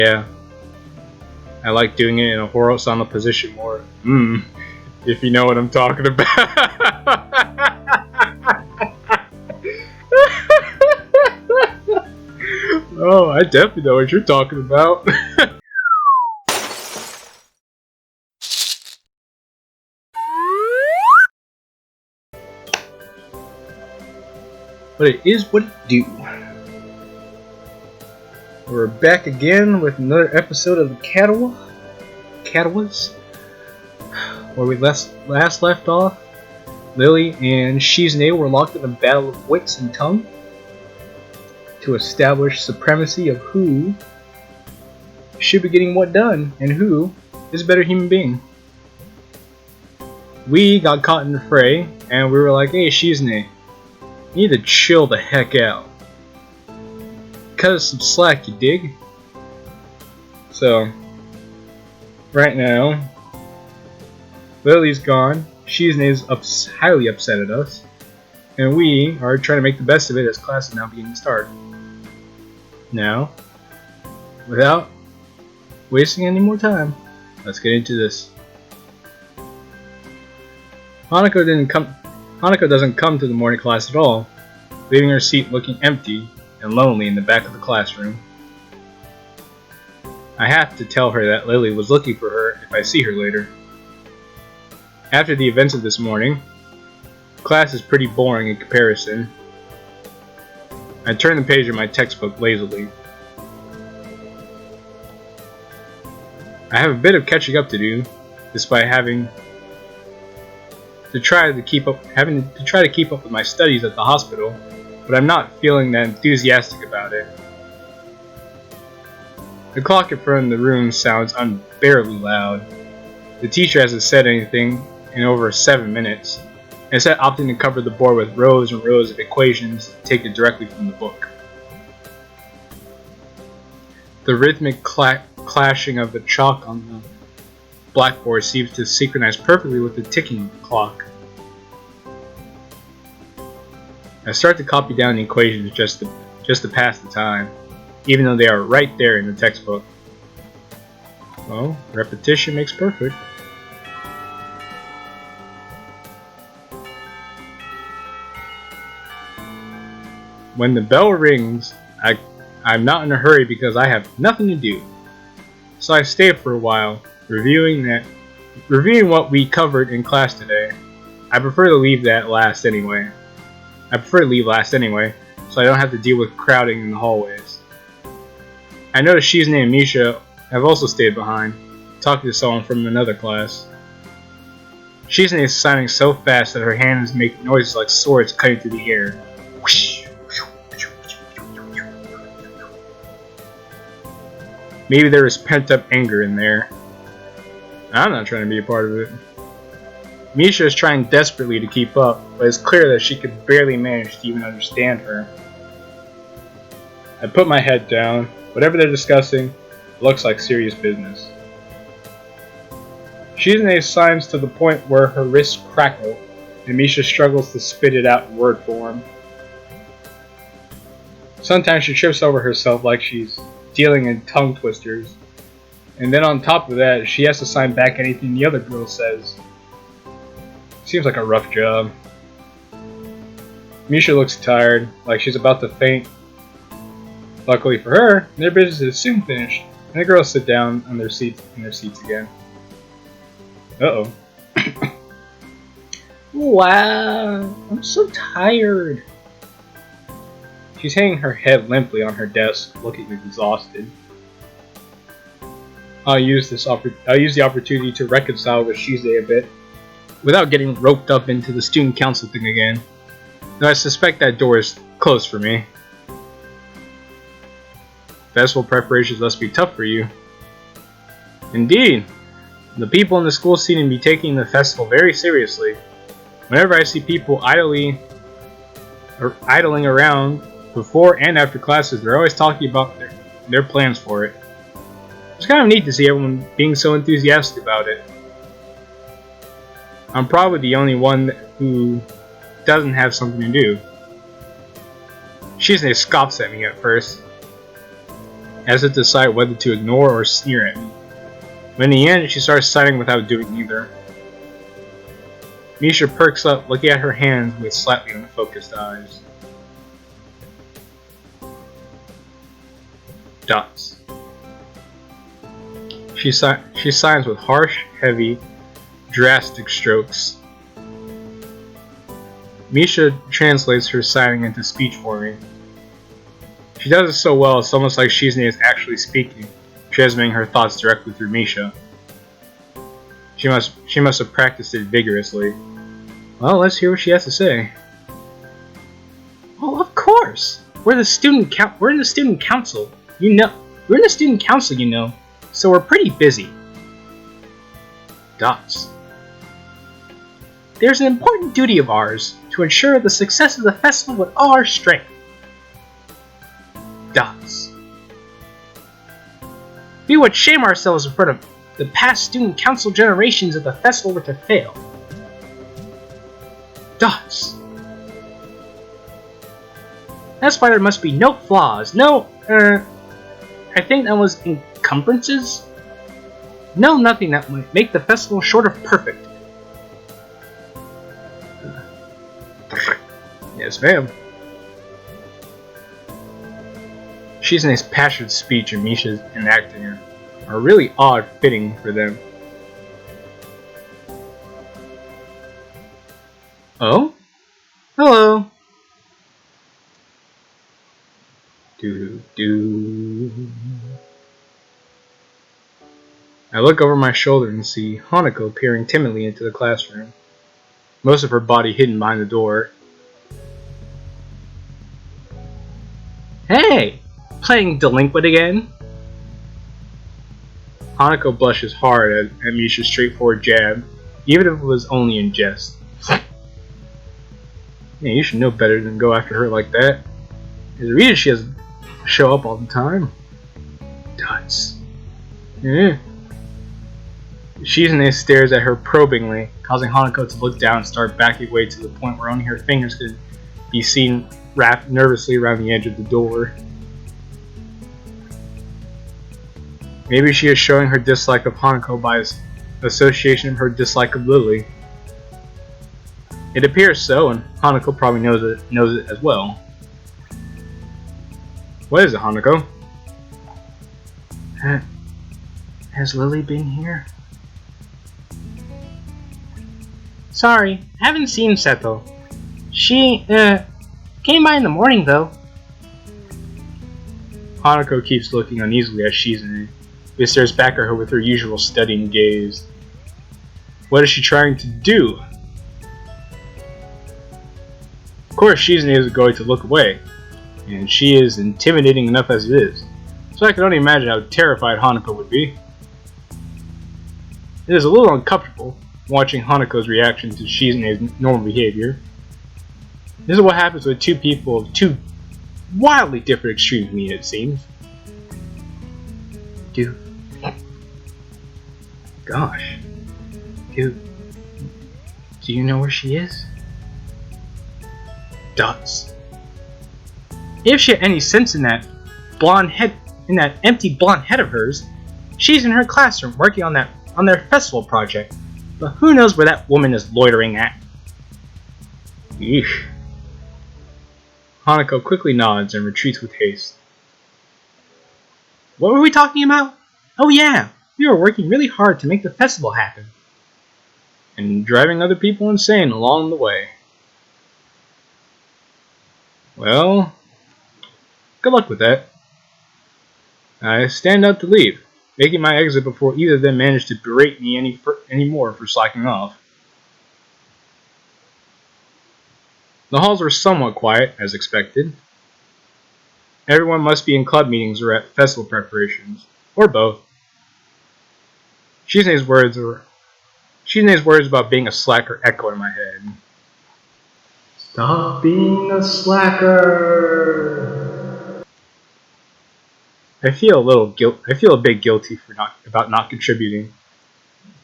Yeah, I like doing it in a horizontal position more. If you know what I'm talking about. Oh, I definitely know what you're talking about. But it is what it do. We're back again with another episode of the Katawas, where we last left off. Lily and Shizune were locked in a battle of wits and tongue to establish supremacy of who should be getting what done and who is a better human being. We got caught in the fray, and we were like, "Hey, Shizune, you need to chill the heck out. Cut us some slack, you dig?" So, right now, Lily's gone, Shizune's highly upset at us, and we are trying to make the best of it as class is now beginning to start. Now, without wasting any more time, let's get into this. Hanako doesn't come to the morning class at all, leaving her seat looking empty and lonely in the back of the classroom. I have to tell her that Lily was looking for her if I see her later. After the events of this morning, class is pretty boring in comparison. I turn the page of my textbook lazily. I have a bit of catching up to do, despite having to try to keep up with my studies at the hospital, but I'm not feeling that enthusiastic about it. The clock in front of the room sounds unbearably loud. The teacher hasn't said anything in over 7 minutes, instead opting to cover the board with rows and rows of equations taken directly from the book. The rhythmic clashing of the chalk on the blackboard seems to synchronize perfectly with the ticking of the clock. I start to copy down the equations just to pass the time, even though they are right there in the textbook. Well, repetition makes perfect. When the bell rings, I'm not in a hurry because I have nothing to do. So I stay for a while, reviewing what we covered in class today. I prefer to leave last anyway, so I don't have to deal with crowding in the hallways. I notice Shizune and Misha have also stayed behind, talking to someone from another class. Shizune is signing so fast that her hands make noises like swords cutting through the air. Maybe there is pent-up anger in there. I'm not trying to be a part of it. Misha is trying desperately to keep up, but it's clear that she could barely manage to even understand her. I put my head down. Whatever they're discussing looks like serious business. Shizune signs to the point where her wrists crackle, and Misha struggles to spit it out in word form. Sometimes she trips over herself like she's dealing in tongue twisters, and then on top of that, she has to sign back anything the other girl says. Seems like a rough job. Misha looks tired, like she's about to faint. Luckily for her, their business is soon finished, and the girls sit down in their seats again. Uh-oh. Wow, I'm so tired. She's hanging her head limply on her desk, looking exhausted. I'll use the opportunity to reconcile with Shizune a bit, without getting roped up into the student council thing again. Though I suspect that door is closed for me. Festival preparations must be tough for you. Indeed. The people in the school seem to be taking the festival very seriously. Whenever I see people idling around before and after classes, they're always talking about their plans for it. It's kind of neat to see everyone being so enthusiastic about it. I'm probably the only one who doesn't have something to do. Shizune scoffs at me at first. as if to decide whether to ignore or sneer at me. But in the end, she starts signing without doing either. Misha perks up, looking at her hands with slightly unfocused eyes. Dots. She signs with harsh, heavy, drastic strokes. Misha translates her signing into speech for me. She does it so well, it's almost like Shizune is actually speaking, transmitting her thoughts directly through Misha. She must have practiced it vigorously. Well, let's hear what she has to say. Oh, of course! We're in the student council. You know, we're in the student council, you know, so we're pretty busy. Dots. There's an important duty of ours to ensure the success of the festival with all our strength. Dots. We would shame ourselves in front of the past student council generations if the festival were to fail. Dots. That's why there must be no flaws, I think that was encumbrances? No, nothing that might make the festival short of perfect. Yes, ma'am. Shizune's passionate speech and Misha's enacting are really odd fitting for them. Oh? Hello. I look over my shoulder and see Hanako peering timidly into the classroom, most of her body hidden behind the door. Hey! Playing delinquent again? Hanako blushes hard at Misha's straightforward jab, even if it was only in jest. Yeah, you should know better than go after her like that. There's a reason she doesn't show up all the time. Dots. Yeah. Shizune stares at her probingly, causing Hanako to look down and start backing away to the point where only her fingers could be seen wrapped nervously around the edge of the door. Maybe she is showing her dislike of Hanako by association of her dislike of Lily. It appears so, and Hanako probably knows it as well. What is it, Hanako? Has Lily been here? Sorry, I haven't seen Seto. She, came by in the morning, though. Hanako keeps looking uneasily at Shizune, who stares back at her with her usual studying gaze. What is she trying to do? Of course, Shizune isn't going to look away, and she is intimidating enough as it is, so I can only imagine how terrified Hanako would be. It is a little uncomfortable watching Hanako's reaction to Shizune's normal behavior. This is what happens when two people of two wildly different extremes meet, it seems. Gosh. Do you know where she is? Dots. If she had any sense in that empty blonde head of hers, she's in her classroom working on their festival project. But who knows where that woman is loitering at? Yeesh. Hanako quickly nods and retreats with haste. What were we talking about? Oh yeah, we were working really hard to make the festival happen. And driving other people insane along the way. Well, good luck with that. I stand up to leave, making my exit before either of them manage to berate me any more for slacking off. The halls were somewhat quiet, as expected. Everyone must be in club meetings or at festival preparations, or both. Shizune's words about being a slacker echo in my head. Stop being a slacker. I feel a bit guilty about not contributing,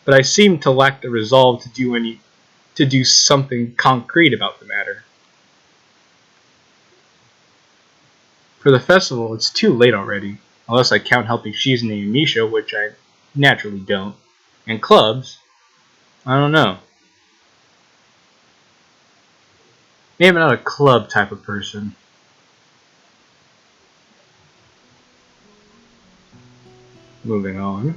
but I seem to lack the resolve to do something concrete about the matter. For the festival, it's too late already. unless I count helping Shizune and Misha, which I naturally don't. And clubs, I don't know. Maybe I'm not a club type of person. Moving on.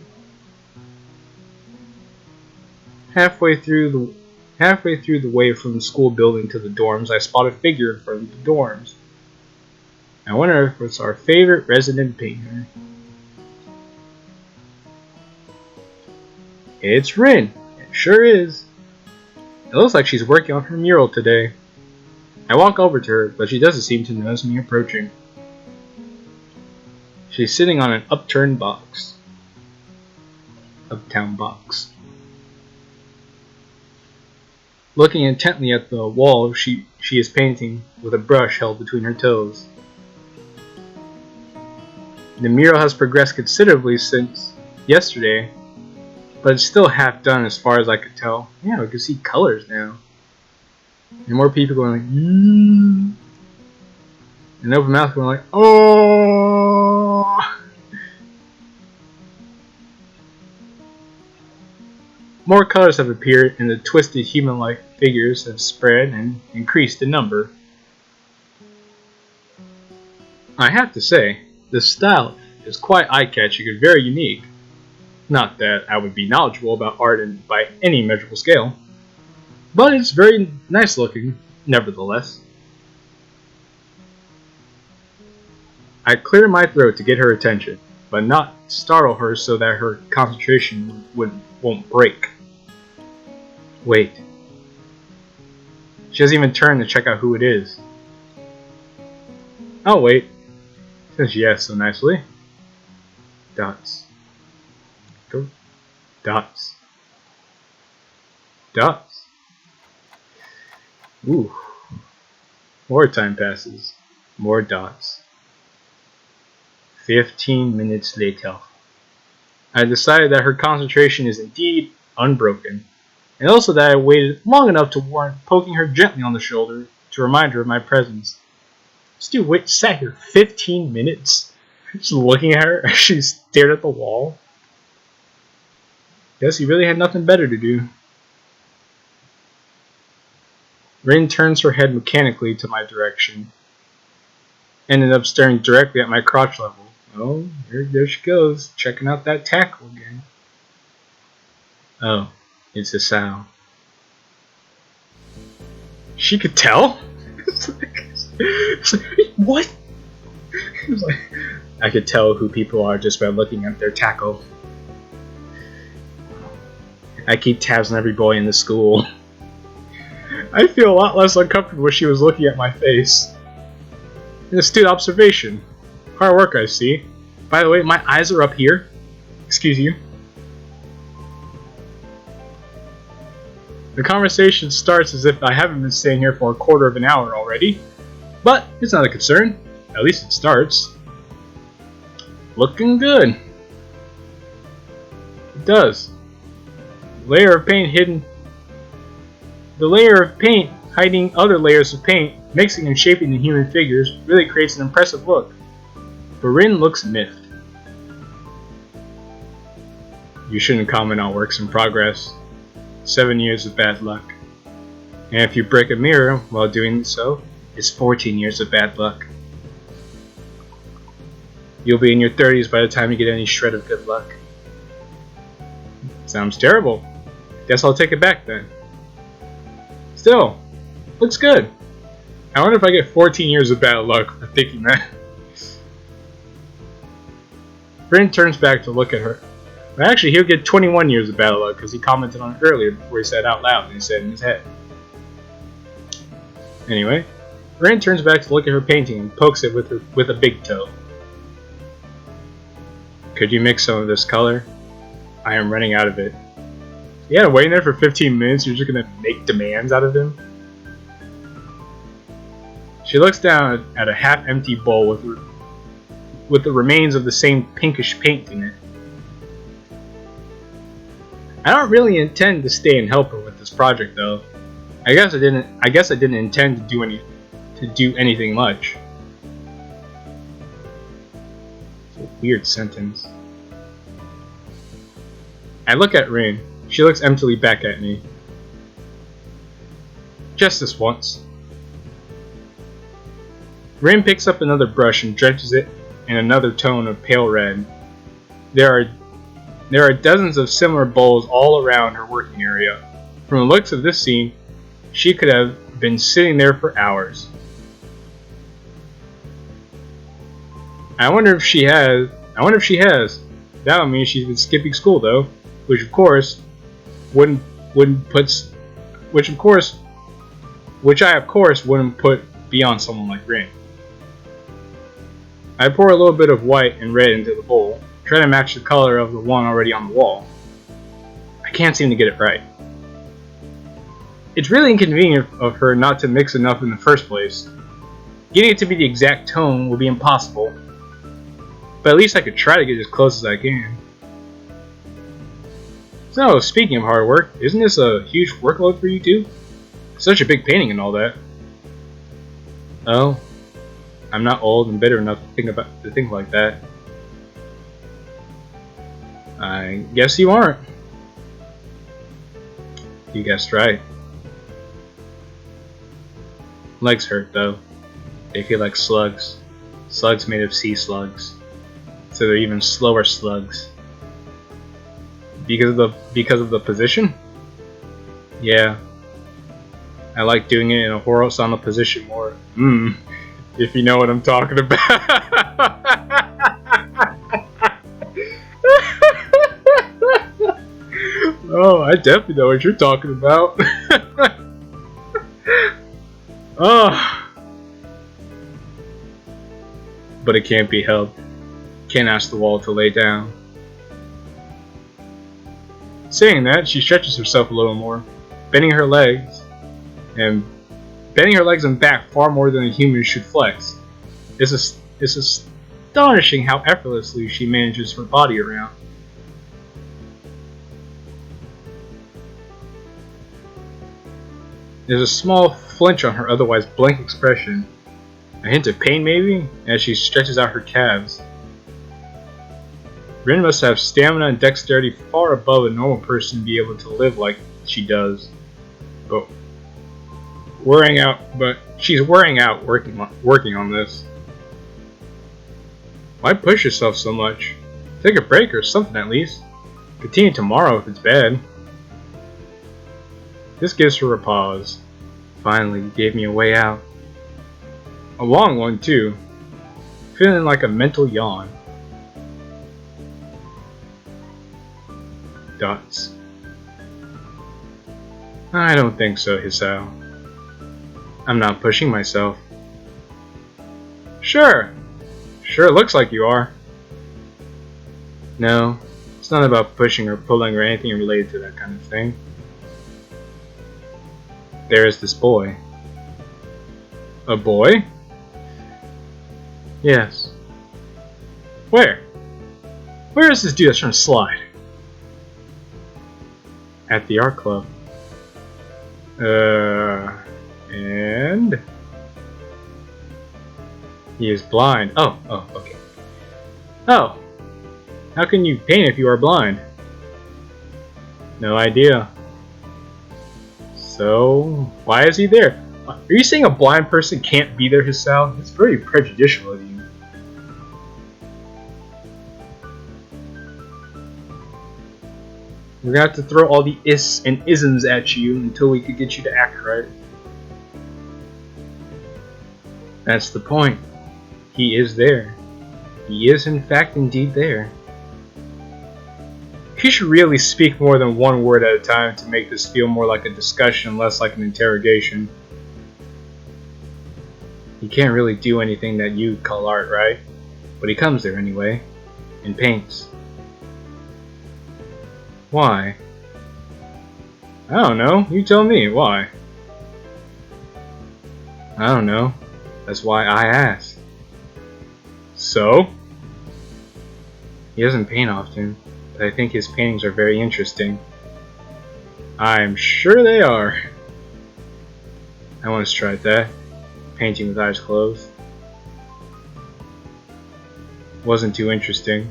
Halfway through the way from the school building to the dorms, I spot a figure in front of the dorms. I wonder if it's our favorite resident painter. It's Rin. It sure is. It looks like she's working on her mural today. I walk over to her, but she doesn't seem to notice me approaching. She's sitting on an uptown box. Looking intently at the wall she is painting with a brush held between her toes. The mural has progressed considerably since yesterday, but it's still half done as far as I could tell. Yeah, we can see colors now. And more people going like, mm. And open mouth going like, oh. More colors have appeared, and the twisted human-like figures have spread and increased in number. I have to say, the style is quite eye-catching and very unique. Not that I would be knowledgeable about art by any measurable scale, but it's very nice looking, nevertheless. I clear my throat to get her attention, but not startle her so that her concentration won't break. Wait. She doesn't even turn to check out who it is. I'll wait. Says yes so nicely. Dots. Go. Dots. Dots. Ooh. More time passes. More dots. 15 minutes later. I decided that her concentration is indeed unbroken, and also that I waited long enough to warrant poking her gently on the shoulder to remind her of my presence. This dude sat here 15 minutes, just looking at her as she stared at the wall. Guess he really had nothing better to do. Rin turns her head mechanically to my direction, ended up staring directly at my crotch level. Oh, there she goes, checking out that tackle again. Oh, it's Hisao. She could tell? It's like, what? It's like, I could tell who people are just by looking at their tackle. I keep tabs on every boy in the school. I feel a lot less uncomfortable when she was looking at my face. An astute observation. Hard work, I see. By the way, my eyes are up here. Excuse you. The conversation starts as if I haven't been staying here for a quarter of an hour already. But it's not a concern. At least it starts. Looking good. It does. The layer of paint hiding other layers of paint, mixing and shaping the human figures, really creates an impressive look. But Rin looks miffed. You shouldn't comment on works in progress. 7 years of bad luck. And if you break a mirror while doing so, it's 14 years of bad luck. You'll be in your 30s by the time you get any shred of good luck. Sounds terrible. Guess I'll take it back then. Still, looks good. I wonder if I get 14 years of bad luck for thinking that. Rin turns back to look at her. But actually, he'll get 21 years of bad luck because he commented on it earlier before he said it out loud and he said it in his head. Anyway, Rin turns back to look at her painting and pokes it with a big toe. Could you mix some of this color? I am running out of it. Yeah, waiting there for 15 minutes, you're just gonna make demands out of him? She looks down at a half-empty bowl with the remains of the same pinkish paint in it. I don't really intend to stay and help her with this project, though. I guess I didn't intend to do anything much. Weird sentence. I look at Rin. She looks emptily back at me. Just this once. Rin picks up another brush and drenches it in another tone of pale red. There are dozens of similar bowls all around her working area. From the looks of this scene, she could have been sitting there for hours. I wonder if she has. That would mean she's been skipping school though, which of course wouldn't put beyond someone like Rin. I pour a little bit of white and red into the bowl, trying to match the color of the one already on the wall. I can't seem to get it right. It's really inconvenient of her not to mix enough in the first place. Getting it to be the exact tone will be impossible, but at least I could try to get as close as I can. So, speaking of hard work, isn't this a huge workload for you too? Such a big painting and all that. Oh, I'm not old and bitter enough to think like that. I guess you aren't. You guessed right. Legs hurt though. They feel like slugs. Slugs made of sea slugs. So they're even slower slugs. Because of the position? Yeah. I like doing it in a horizontal position more. If you know what I'm talking about. Oh, I definitely know what you're talking about. Oh. But it can't be helped. Can't ask the wall to lay down. Saying that, she stretches herself a little more, bending her legs and back far more than a human should flex. It's astonishing how effortlessly she manages her body around. There's a small flinch on her otherwise blank expression, a hint of pain maybe, as she stretches out her calves. Rin must have stamina and dexterity far above a normal person to be able to live like she does. But she's wearing out working on this. Why push yourself so much? Take a break or something at least. Continue tomorrow if it's bad. This gives her a pause. Finally, gave me a way out. A long one too. Feeling like a mental yawn. Dots. I don't think so, Hisao. I'm not pushing myself. Sure looks like you are. No, it's not about pushing or pulling or anything related to that kind of thing. There is this boy. A boy? Yes. Where? Where is this dude that's trying to slide? At the art club. And he is blind. Oh, okay. Oh, how can you paint if you are blind? No idea. So, why is he there? Are you saying a blind person can't be there, Hisao? It's very prejudicial of you. We're gonna have to throw all the is and isms at you until we could get you to act right. That's the point. He is there. He is in fact indeed there. He should really speak more than one word at a time to make this feel more like a discussion, less like an interrogation. He can't really do anything that you'd call art, right? But he comes there anyway, and paints. Why? I don't know. You tell me. Why? I don't know. That's why I asked. So? He doesn't paint often, but I think his paintings are very interesting. I'm sure they are. I once tried that. Painting with eyes closed. wasn't too interesting,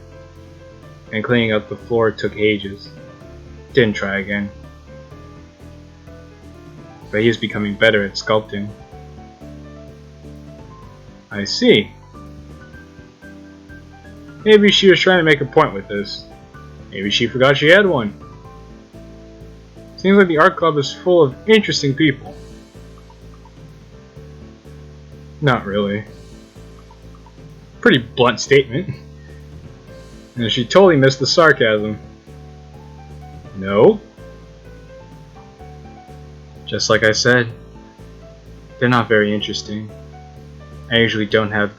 and cleaning up the floor took ages. Didn't try again. But he is becoming better at sculpting. I see. Maybe she was trying to make a point with this. Maybe she forgot she had one. Seems like the art club is full of interesting people. Not really. Pretty blunt statement. And she totally missed the sarcasm. No. Just like I said, they're not very interesting. I usually don't have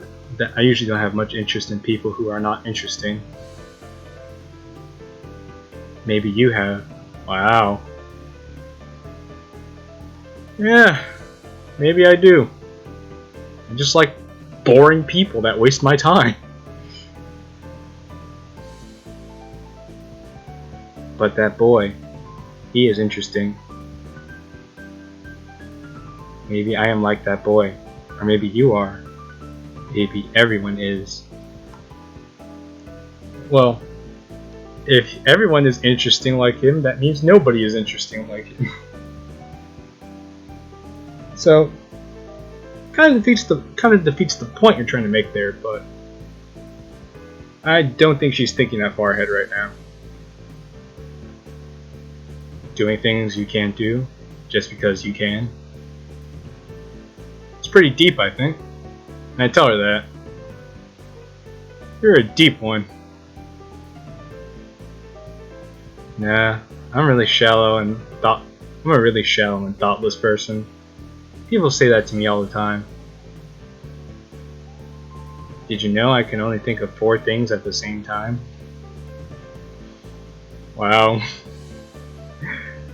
much interest in people who are not interesting. Maybe you have. Wow. Yeah, maybe I do. I just like boring people that waste my time. But that boy, he is interesting. Maybe I am like that boy. Or maybe you are. Maybe everyone is. Well, if everyone is interesting like him, that means nobody is interesting like him. So, kind of defeats the point you're trying to make there, but I don't think she's thinking that far ahead right now. Doing things you can't do just because you can. It's pretty deep, I think. And I tell her that. You're a deep one. Nah, I'm a really shallow and thoughtless person. People say that to me all the time. Did you know I can only think of 4 things at the same time? Wow.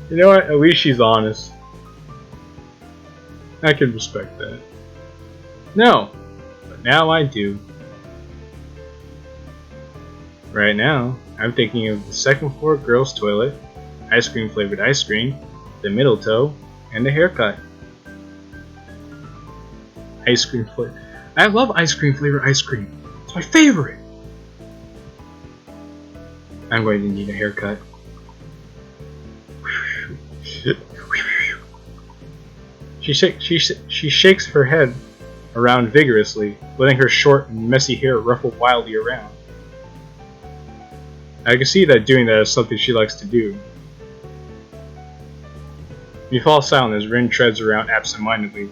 You know what? At least she's honest. I can respect that. No, but now I do. Right now, I'm thinking of the second floor girls' toilet, ice cream flavored ice cream, the middle toe, and the haircut. Ice cream flavor. I love ice cream flavored ice cream. It's my favorite. I'm going to need a haircut. She shakes her head around vigorously, letting her short and messy hair ruffle wildly around. I can see that doing that is something she likes to do. We fall silent as Rin treads around absent-mindedly,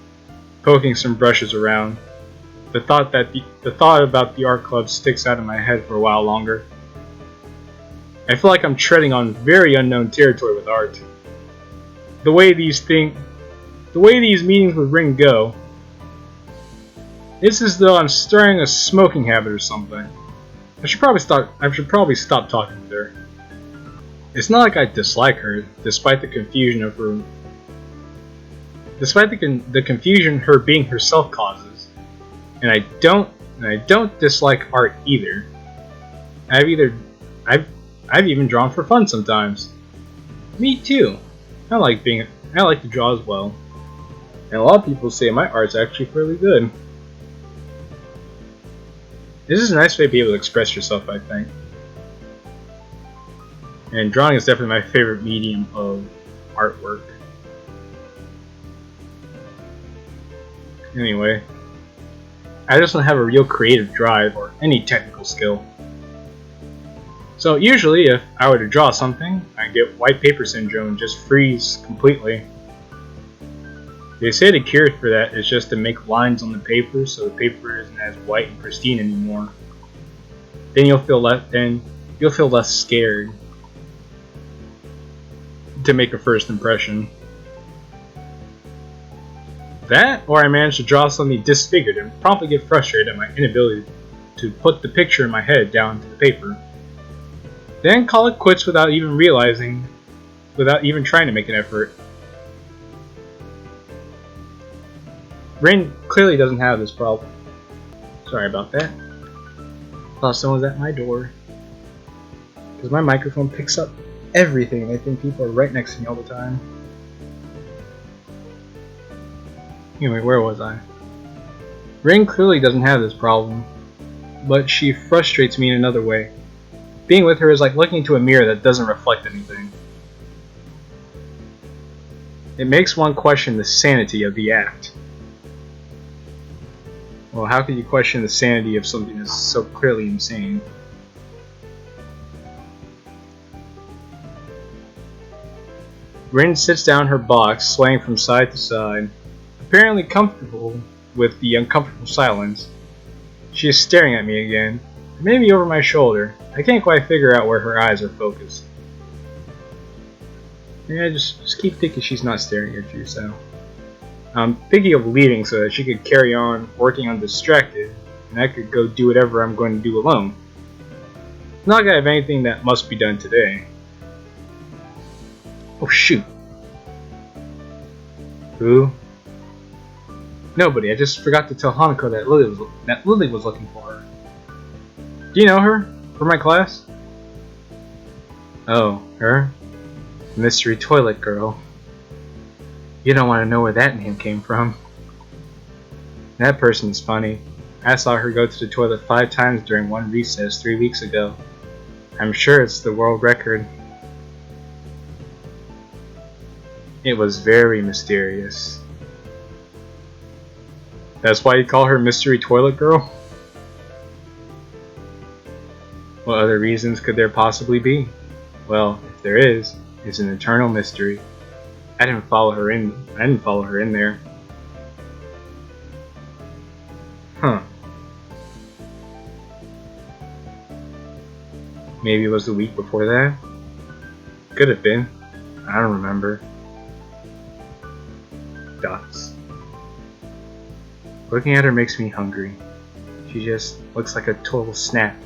poking some brushes around. The thought about the art club sticks out of my head for a while longer. I feel like I'm treading on very unknown territory with art. The way these meetings with Rin go, it's as though I'm starting a smoking habit or something. I should probably stop talking with her. It's not like I dislike her, despite the confusion her being herself causes. And I don't dislike art either. I've even drawn for fun sometimes. Me too. I like to draw as well. And a lot of people say my art's actually fairly good. This is a nice way to be able to express yourself, I think. And drawing is definitely my favorite medium of artwork. Anyway, I just don't have a real creative drive or any technical skill. So usually if I were to draw something, I'd get white paper syndrome and just freeze completely. They say the cure for that is just to make lines on the paper so the paper isn't as white and pristine anymore. Then you'll feel less scared to make a first impression. That, or I manage to draw something disfigured and promptly get frustrated at my inability to put the picture in my head down to the paper. Then call it quits without even trying to make an effort. Rin clearly doesn't have this problem. Sorry about that. Thought someone was at my door. Because my microphone picks up everything and I think people are right next to me all the time. Anyway, where was I? Rin clearly doesn't have this problem. but she frustrates me in another way. Being with her is like looking into a mirror that doesn't reflect anything. It makes one question the sanity of the act. Well, how could you question the sanity of something that's so clearly insane? Rin sits down in her box, swaying from side to side, apparently comfortable with the uncomfortable silence. She is staring at me again, maybe over my shoulder. I can't quite figure out where her eyes are focused. Yeah, just keep thinking she's not staring at you, so. I'm thinking of leaving so that she could carry on working undistracted, and I could go do whatever I'm going to do alone. Not like I have anything that must be done today. Oh shoot. Who? Nobody. I just forgot to tell Hanako that Lily was looking for her. Do you know her? From my class? Oh, her? Mystery Toilet Girl. You don't want to know where that name came from. That person's funny. I saw her go to the toilet 5 times during one recess 3 weeks ago. I'm sure it's the world record. It was very mysterious. That's why you call her Mystery Toilet Girl? What other reasons could there possibly be? Well, if there is, it's an eternal mystery. I didn't follow her in there. Huh. Maybe it was the week before that? Could have been. I don't remember. Dots. Looking at her makes me hungry. She just looks like a total snap.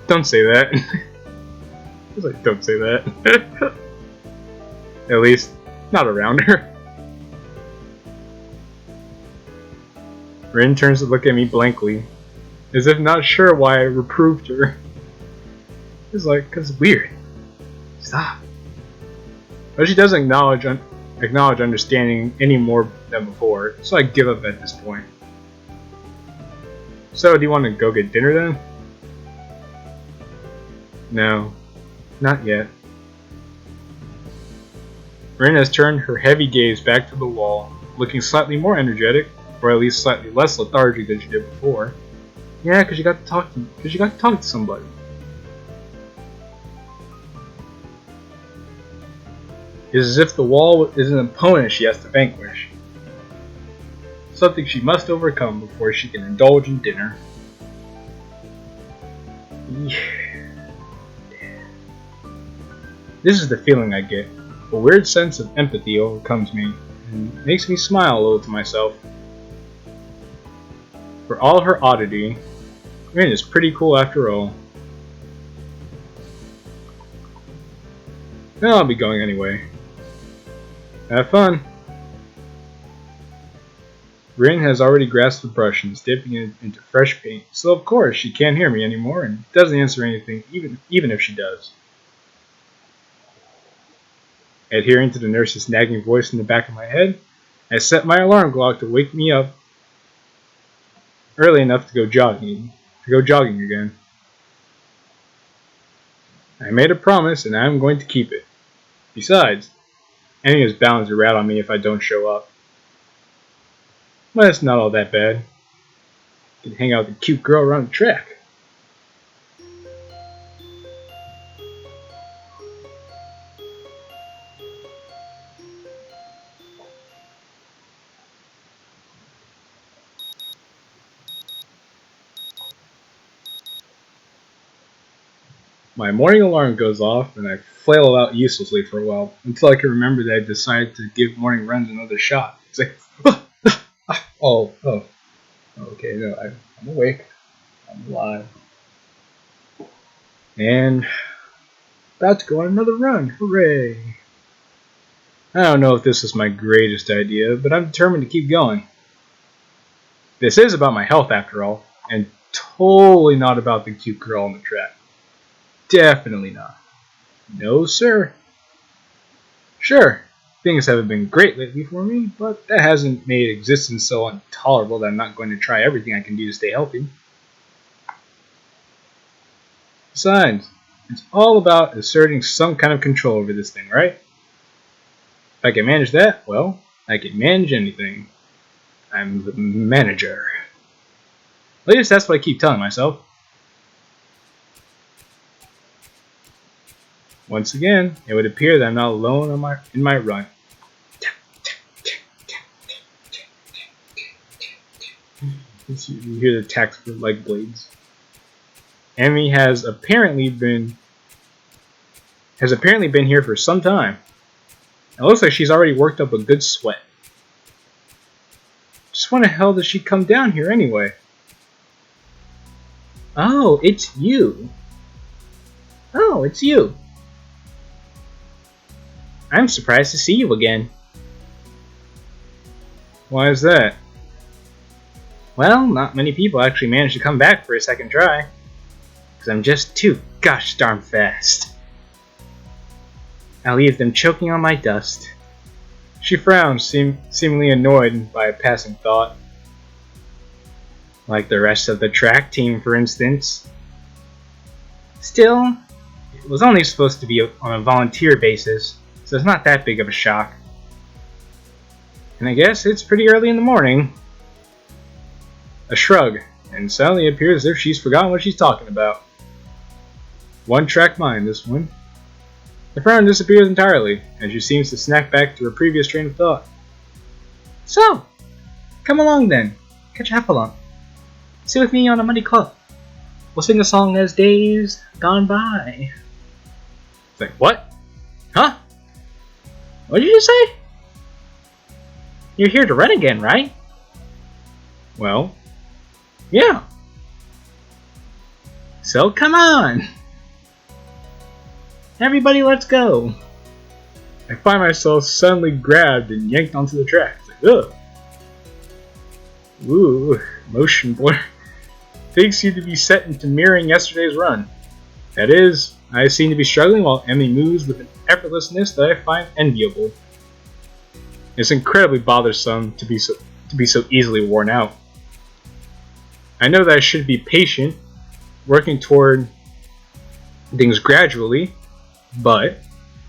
Don't say that. I was like, don't say that. At least, not around her. Rin turns to look at me blankly, as if not sure why I reproved her. It's like, 'cause it's weird. Stop. But she doesn't acknowledge understanding any more than before, so I give up at this point. So, do you want to go get dinner then? No, not yet. Rin has turned her heavy gaze back to the wall, looking slightly more energetic, or at least slightly less lethargic than she did before. Yeah, because you got to talk to somebody. It's as if the wall is an opponent she has to vanquish. Something she must overcome before she can indulge in dinner. Yeah. This is the feeling I get. A weird sense of empathy overcomes me, and makes me smile a little to myself. For all her oddity, Rin is pretty cool after all. Then I'll be going anyway. Have fun! Rin has already grasped the brush and is dipping it into fresh paint, so of course she can't hear me anymore and doesn't answer anything, even if she does. Adhering to the nurse's nagging voice in the back of my head, I set my alarm clock to wake me up early enough to go jogging again. I made a promise and I am going to keep it. Besides, Annie is bound to rat on me if I don't show up. But it's not all that bad. I can hang out with a cute girl around the track. My morning alarm goes off and I flail about uselessly for a while until I can remember that I decided to give morning runs another shot. It's like, okay, no, I'm awake, I'm alive, and about to go on another run, hooray! I don't know if this was my greatest idea, but I'm determined to keep going. This is about my health after all, and totally not about the cute girl on the track. Definitely not. No, sir. Sure, Things haven't been great lately for me, but that hasn't made existence so intolerable that I'm not going to try everything I can do to stay healthy. Besides, it's all about asserting some kind of control over this thing, right? If I can manage that, well, I can manage anything. I'm the manager. At least that's what I keep telling myself. Once again, it would appear that I'm not alone in my run. You hear the tacks like blades. Emmy has apparently been here for some time. It looks like she's already worked up a good sweat. Just when the hell does she come down here anyway? Oh, it's you. Oh, it's you. I'm surprised to see you again. Why is that? Well, not many people actually manage to come back for a second try. Because I'm just too gosh darn fast. I leave them choking on my dust. She frowns, seemingly annoyed by a passing thought. Like the rest of the track team, for instance. Still, it was only supposed to be on a volunteer basis, so it's not that big of a shock. And I guess it's pretty early in the morning. A shrug, and suddenly it appears as if she's forgotten what she's talking about. One-track mind, this one. The frown disappears entirely, and she seems to snap back to her previous train of thought. So, come along then. Catch a heffalump. Sit with me on a muddy club. We'll sing a song as days gone by. It's like, what? Huh? What did you say? You're here to run again, right? Well, yeah. So come on. Everybody, let's go. I find myself suddenly grabbed and yanked onto the track. It's like, ugh. Ooh, motion blur. Things seem to be set into mirroring yesterday's run. That is, I seem to be struggling while Emmy moves with an effortlessness that I find enviable. It's incredibly bothersome to be so easily worn out. I know that I should be patient, working toward things gradually, but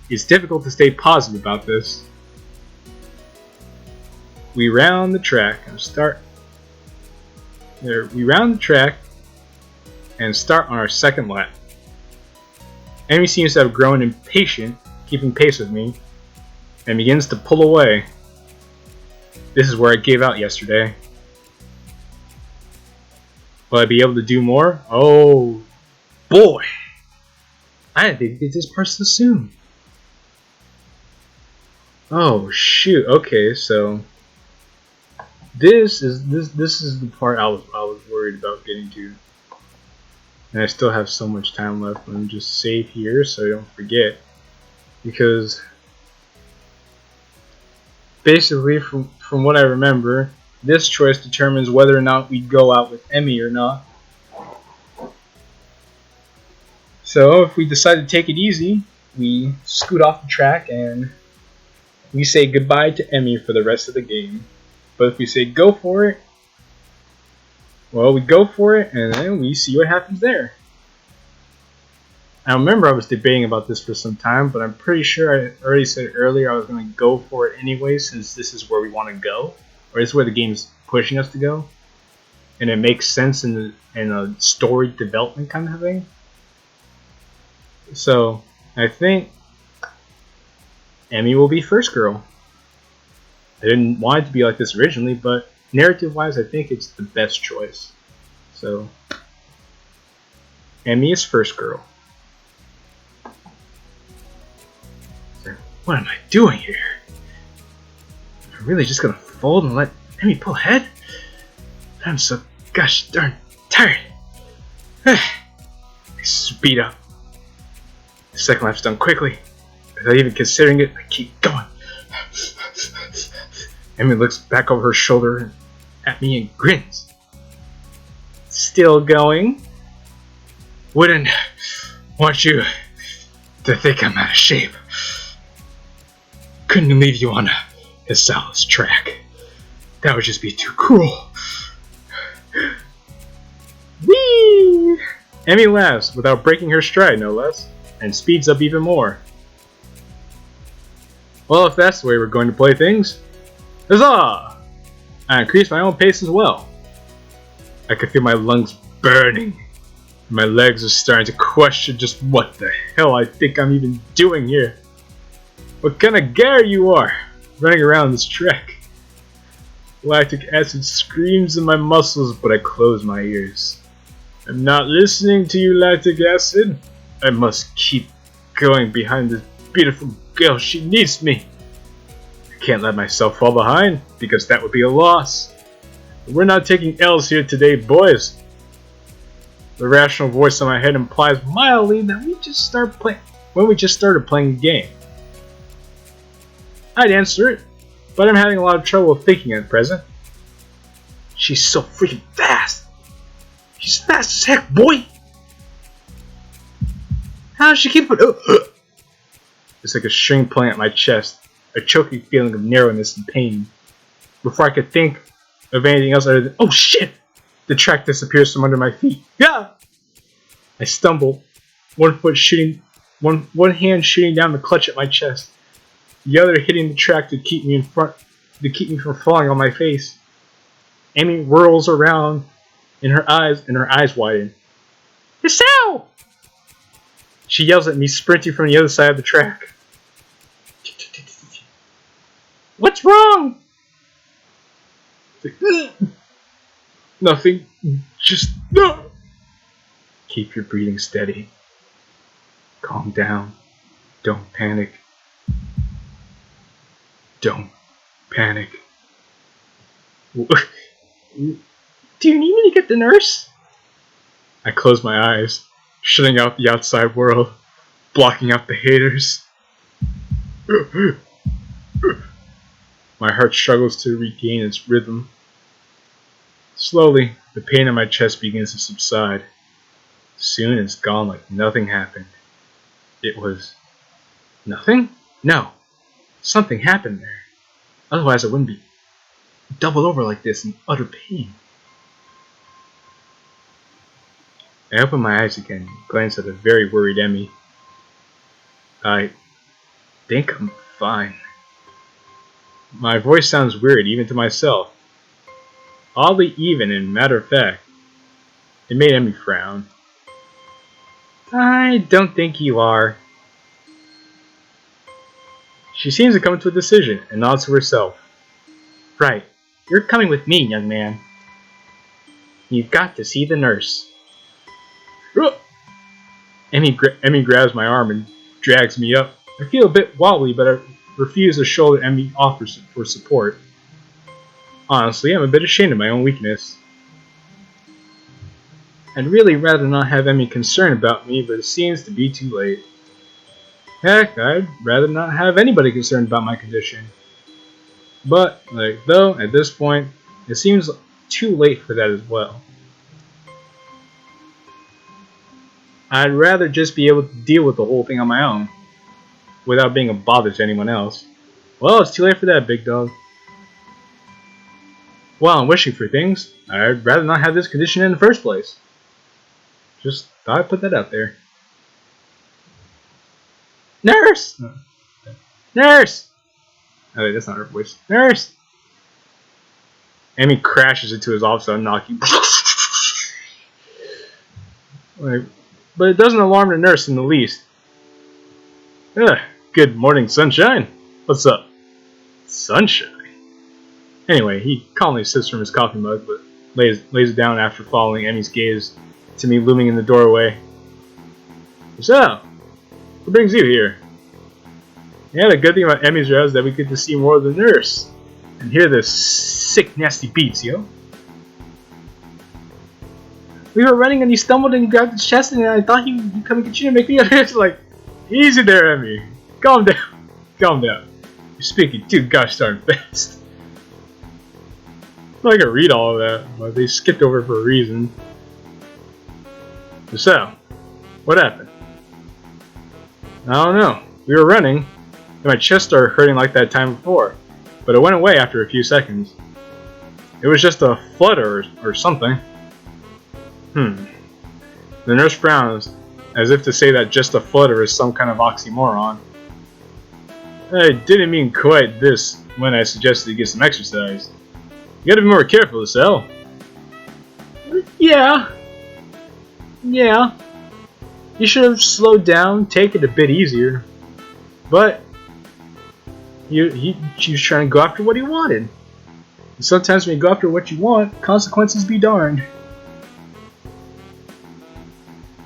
it's difficult to stay positive about this. We round the track and start on our second lap. Emmy seems to have grown impatient, keeping pace with me, and begins to pull away. This is where I gave out yesterday. Will I be able to do more? Oh boy! I didn't think we did this part so soon. Oh shoot! Okay, so this is the part I was worried about getting to, and I still have so much time left. Let me just save here so I don't forget, because basically from what I remember, this choice determines whether or not we go out with Emmy or not. So if we decide to take it easy, we scoot off the track and we say goodbye to Emmy for the rest of the game. But if we say go for it, well, we go for it and then we see what happens there. I remember I was debating about this for some time, but I'm pretty sure I already said earlier I was going to go for it anyway, since this is where we want to go, or this is where the game's pushing us to go, and it makes sense in a story development kind of thing. So I think Emmy will be first girl. I didn't want it to be like this originally, but narrative-wise, I think it's the best choice. So Emmy is first girl. What am I doing here? Am I really just gonna fold and let Emmy pull ahead? I'm so gosh darn tired. I speed up. The second lap's done quickly. Without even considering it, I keep going. Emmy looks back over her shoulder at me and grins. Still going? Wouldn't want you to think I'm out of shape. couldn't leave you on Hisao's track. That would just be too cruel. Whee! Emmy laughs without breaking her stride, no less, and speeds up even more. Well, if that's the way we're going to play things, huzzah! I increase my own pace as well. I can feel my lungs burning. My legs are starting to question just what the hell I think I'm even doing here. What kind of guy you are, running around this track? Lactic acid screams in my muscles, but I close my ears. I'm not listening to you, lactic acid. I must keep going behind this beautiful girl. She needs me. I can't let myself fall behind, because that would be a loss. We're not taking L's here today, boys. The rational voice in my head implies mildly that we just started playing a game. I'd answer it, but I'm having a lot of trouble thinking at present. She's so freaking fast. She's fast as heck, boy. How does she keep it? It's like a string pulling at my chest, a choking feeling of narrowness and pain. Before I could think of anything else other than, oh shit! The track disappears from under my feet. Yeah! I stumble, one hand shooting down the clutch at my chest, the other hitting the track to keep me from falling on my face. Amy whirls around, and her eyes widen. Hisao! She yells at me, sprinting from the other side of the track. What's wrong? Nothing. Just no. Keep your breathing steady. Calm down. Don't panic. Don't panic. Do you need me to get the nurse? I close my eyes, shutting out the outside world, blocking out the haters. My heart struggles to regain its rhythm. Slowly, the pain in my chest begins to subside. Soon it's gone like nothing happened. It was... nothing? No. Something happened there. Otherwise I wouldn't be doubled over like this in utter pain. I open my eyes again and glance at a very worried Emmy. I think I'm fine. My voice sounds weird even to myself. Oddly even and matter of fact. It made Emmy frown. I don't think you are. She seems to come to a decision and nods to herself. Right, you're coming with me, young man. You've got to see the nurse. Emmy grabs my arm and drags me up. I feel a bit wobbly, but I refuse the shoulder Emmy offers for support. Honestly, I'm a bit ashamed of my own weakness. I'd really rather not have Emmy concerned about me, but it seems to be too late. Heck, I'd rather not have anybody concerned about my condition. But, though, at this point, it seems too late for that as well. I'd rather just be able to deal with the whole thing on my own, without being a bother to anyone else. Well, it's too late for that, big dog. While I'm wishing for things, I'd rather not have this condition in the first place. Just thought I'd put that out there. Nurse! Nurse! Oh, wait, that's not her voice. Nurse! Emmy crashes into his office on knocking. But it doesn't alarm the nurse in the least. Good morning, sunshine. What's up? Sunshine? Anyway, he calmly sips from his coffee mug, but lays it down after following Emmy's gaze to me looming in the doorway. So, what brings you here? Yeah, the good thing about Emmy's route is that we get to see more of the nurse and hear the sick, nasty beats, yo. We were running and you stumbled and you grabbed his chest and I thought he'd come and get you and make me it's like, easy there, Emmy. Calm down. Calm down. You're speaking too gosh darn fast. I can read all of that, but they skipped over it for a reason. So, what happened? I don't know. We were running, and my chest started hurting like that time before, but it went away after a few seconds. It was just a flutter or something. The nurse frowns, as if to say that just a flutter is some kind of oxymoron. I didn't mean quite this when I suggested you get some exercise. You gotta be more careful, Hisao. Yeah. You should have slowed down, take it a bit easier. But he was trying to go after what he wanted. And sometimes when you go after what you want, consequences be darned.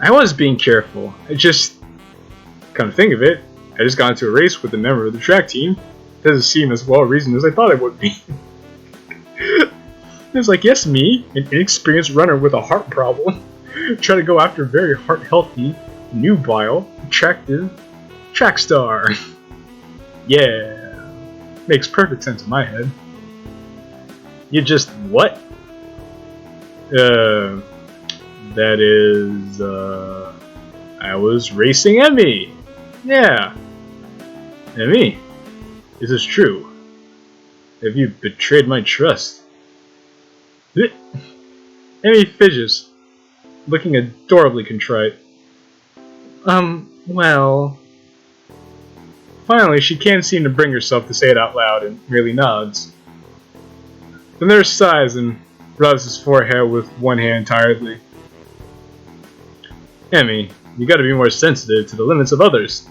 I was being careful. I just, come to think of it, I just got into a race with a member of the track team. It doesn't seem as well reasoned as I thought it would be. It was like, yes, me, an inexperienced runner with a heart problem, trying to go after a very heart-healthy, nubile, attractive track star. Yeah, makes perfect sense in my head. You just what? That is, I was racing Emmy. Yeah. Emmy, is this true? Have you betrayed my trust? Emmy fidgets, looking adorably contrite. Well... Finally, she can't seem to bring herself to say it out loud and merely nods. The nurse sighs and rubs his forehead with one hand tiredly. Emmy, you gotta be more sensitive to the limits of others.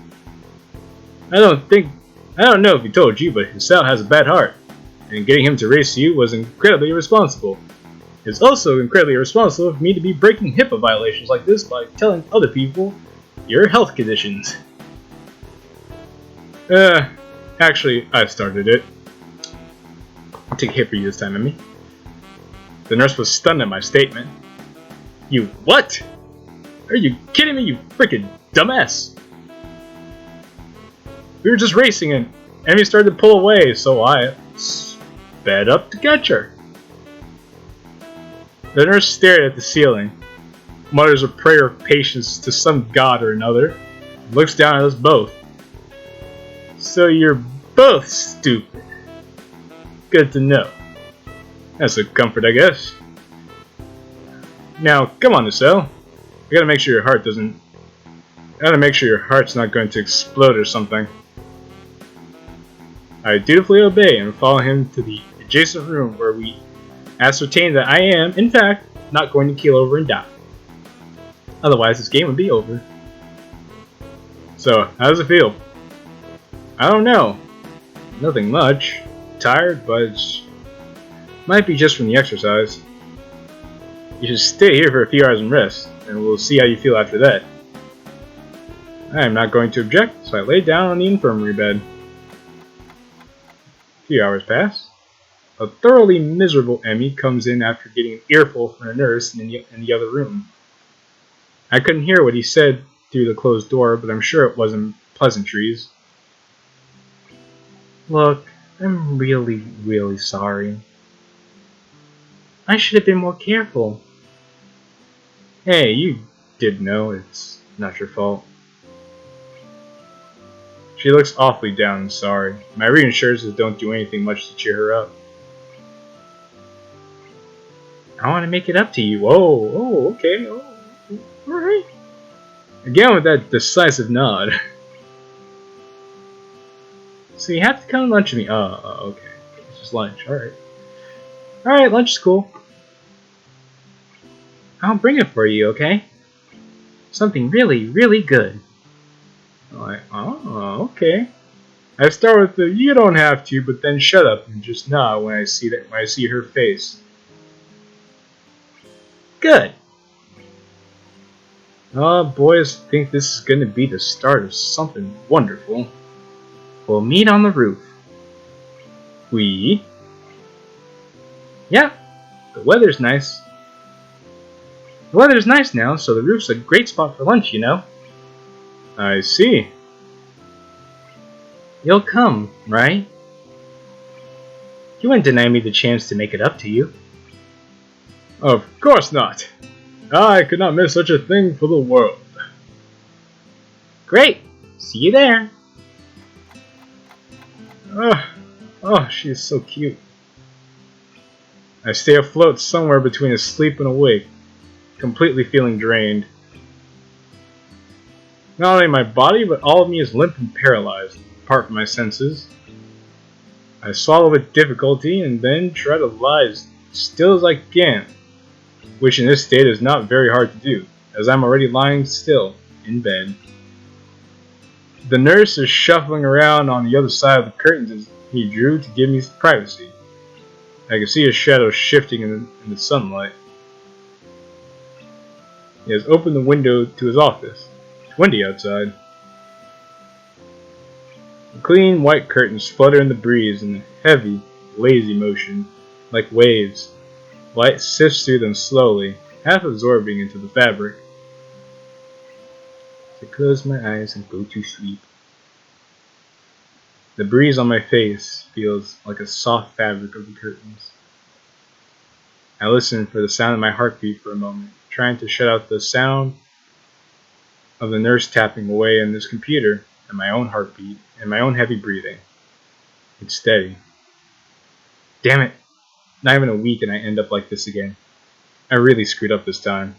I don't know if he told you, but Hisao has a bad heart, and getting him to race you was incredibly irresponsible. It's also incredibly irresponsible for me to be breaking HIPAA violations like this by telling other people your health conditions. Actually, I started it. I'll take a hit for you this time, Emmy. The nurse was stunned at my statement. You what? Are you kidding me, you freaking dumbass? We were just racing and Emmy started to pull away, so I sped up to catch her. The nurse stared at the ceiling, mutters a prayer of patience to some god or another, and looks down at us both. So you're both stupid. Good to know. That's a comfort, I guess. Now, come on, Hisao. We gotta make sure your heart doesn't... Gotta make sure your heart's not going to explode or something. I dutifully obey and follow him to the adjacent room where we ascertain that I am, in fact, not going to keel over and die. Otherwise, this game would be over. So, how does it feel? I don't know. Nothing much. Tired, but it might be just from the exercise. You should stay here for a few hours and rest, and we'll see how you feel after that. I am not going to object, so I lay down on the infirmary bed. A few hours pass. A thoroughly miserable Emmy comes in after getting an earful from a nurse in the other room. I couldn't hear what he said through the closed door, but I'm sure it wasn't pleasantries. Look, I'm really, really sorry. I should have been more careful. Hey, you did know it's not your fault. She looks awfully down and sorry. My reassurances don't do anything much to cheer her up. I want to make it up to you. Oh, okay. Oh, alright. Again with that decisive nod. So you have to come to lunch with me. Oh, okay. It's just lunch. Alright. Alright, lunch is cool. I'll bring it for you, okay? Something really, really good. I'm like, oh, okay. I start with the you don't have to, but then shut up and just nod when I see her face. Good. Oh, boys think this is going to be the start of something wonderful. We'll meet on the roof. We? Yeah, the weather's nice. The weather's nice now, so the roof's a great spot for lunch, you know. I see. You'll come, right? You wouldn't deny me the chance to make it up to you. Of course not. I could not miss such a thing for the world. Great. See you there. Oh, she is so cute. I stay afloat somewhere between asleep and awake, completely feeling drained. Not only my body, but all of me is limp and paralyzed, apart from my senses. I swallow with difficulty and then try to lie as still as I can, which in this state is not very hard to do, as I'm already lying still in bed. The nurse is shuffling around on the other side of the curtains as he drew to give me privacy. I can see his shadow shifting in the sunlight. He has opened the window to his office. It's windy outside. The clean white curtains flutter in the breeze in a heavy, lazy motion, like waves. Light sifts through them slowly, half absorbing into the fabric. I close my eyes and go to sleep. The breeze on my face feels like a soft fabric of the curtains. I listen for the sound of my heartbeat for a moment, trying to shut out the sound of the nurse tapping away on this computer and my own heartbeat and my own heavy breathing. It's steady. Damn it! Not even a week and I end up like this again. I really screwed up this time.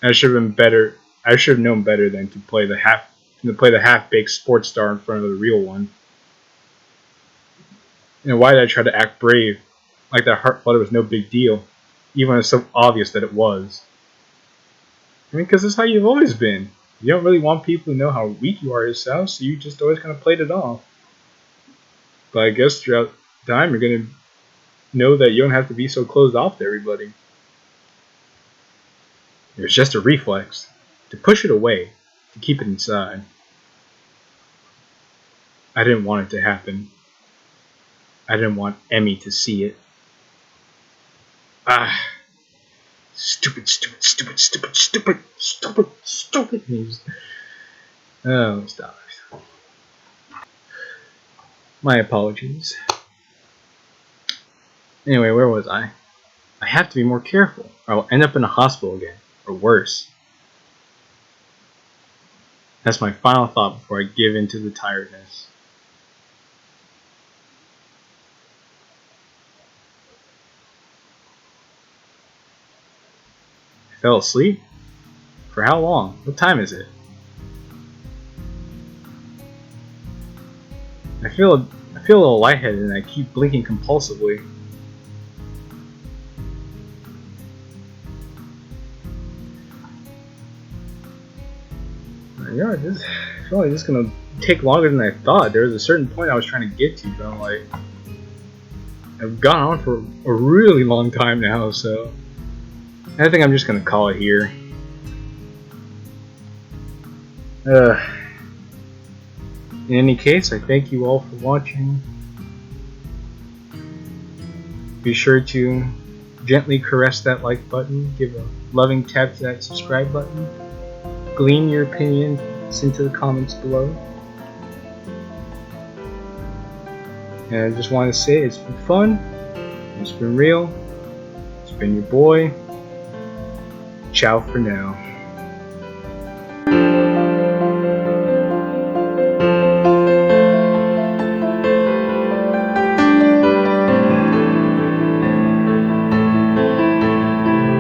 I should have been better. I should have known better than to play the half-baked sports star in front of the real one. And why did I try to act brave, like that heart flutter was no big deal, even when it's so obvious that it was? I mean, because this is how you've always been. You don't really want people to know how weak you are yourself, so you just always kind of played it off. But I guess throughout time, you're going to know that you don't have to be so closed off to everybody. It was just a reflex, to push it away, to keep it inside. I didn't want it to happen. I didn't want Emmy to see it. Stupid news. Oh, stop. My apologies. Anyway, where was I? I have to be more careful, or I'll end up in a hospital again, or worse. That's my final thought before I give in to the tiredness. I fell asleep? For how long? What time is it? I feel a little lightheaded and I keep blinking compulsively. Yeah, I feel like this is gonna take longer than I thought. There was a certain point I was trying to get to, but I'm like, I've gone on for a really long time now, so I think I'm just gonna call it here. In any case, I thank you all for watching. Be sure to gently caress that like button, give a loving tap to that subscribe button, glean your opinions into the comments below. And I just want to say it's been fun, it's been real, it's been your boy. Ciao for now.